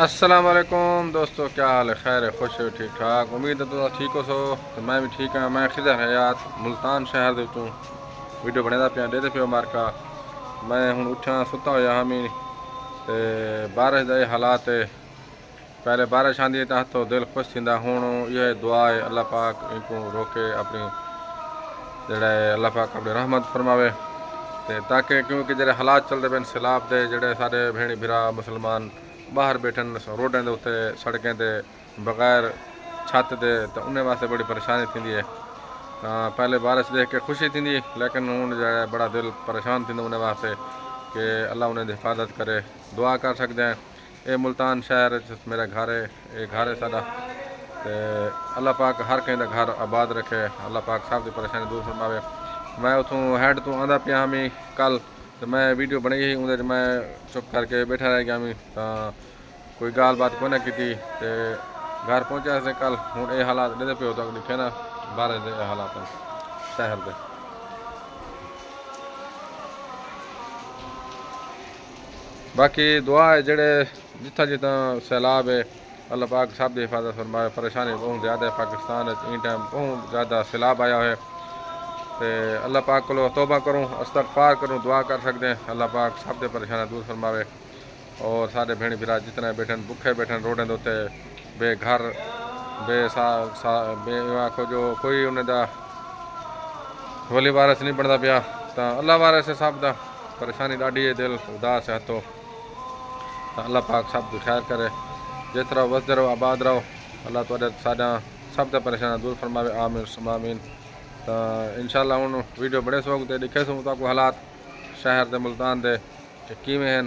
السلام علیکم دوستو، کیا حال ہے؟ خیر ہے، خوش ہے، ٹھیک ٹھاک؟ امید ہے تو ٹھیک ہو سو تو میں بھی ٹھیک ہوں۔ میں خضر حیات ملتان شہر دے تو ویڈیو بنے پیا دے پیو مارکا۔ میں ہوں اٹھا ستا ہوا ہمیں تے بارش دے حالات پہلے بارش آندی تو دل خوش تھیندا، ہوں یہ دعا ہے اللہ پاک ان کو روکے، اپنی جڑا ہے اللہ پاک اپنی رحمت فرماوے تاکہ کیونکہ جڑے حالات چلتے پے سیلاب دے، جڑے سارے بھیڑی بھرا مسلمان باہر بیٹھن روڈیں دے اتنے سڑکیں دے بغیر چھت دے تو انہیں واسطے بڑی پریشانی تھی ہے۔ پہلے بارش دیکھ کے خوشی تھی لیکن ہوں جو ہے بڑا دل پریشان تھی انہیں واسطے کہ اللہ انہیں حفاظت کرے۔ دعا کر سکتے ہیں۔ یہ ملتان شہر میرا گھر ہے، یہ گھر ہے سارا، اللہ پاک ہر کہیں دا گھر آباد رکھے، اللہ پاک سب کی پریشانی دور فرماوے۔ میں اتوں ہیڈ تو آندا پیا ہمیں کل تو میں ویڈیو بنائی ہی اندر میں چپ کر کے بیٹھا رہ گیا ہمیں، کوئی گال بات کو نہ کی گھر پہنچا سے کل ہوں یہ حالات دے پہ ہوتا لکھے نا بارش دے حالات شہر دے۔ باقی دعا ہے جڑے جتھا جتھا سیلاب ہے اللہ پاک سب کی حفاظت فرمائے۔ پریشانی بہت زیادہ ہے پاکستان ان ٹائم بہت زیادہ سیلاب آیا ہے تے اللہ پاک کو توبہ کروں، استغفار کروں، دعا کر سکتے ہیں اللہ پاک سب کے پریشانی دور فرماوے اور سارے بھیڑ بھرا جتنے بیٹھن بکھے بیٹھن روڈیں دے بے گھر بے آخو جو کوئی انہیں دا ولی وارث نہیں بنتا پیا تو اللہ وارث ہے سب دا۔ پریشانی ڈاڈی ہے، دل اداس ہے تو اللہ پاک سب کی خیر کرے، جس طرح وسدے رہو آباد رہو، اللہ تعالیٰ ساڈا سب تے پریشانی دور فرماوے، آمین ثم آمین۔ تو انشاءاللہ ہوں ویڈیو بڑے سوگ تے دکھے سوں تو حالات شہر دے ملتان دے کہ کیویں ہیں۔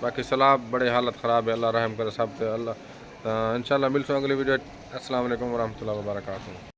باقی سیلاب بڑے حالت خراب ہے، اللہ رحم کرے سب تے اللہ۔ تو انشاءاللہ ملسوں اگلی ویڈیو۔ السلام علیکم ورحمۃ اللہ وبرکاتہ۔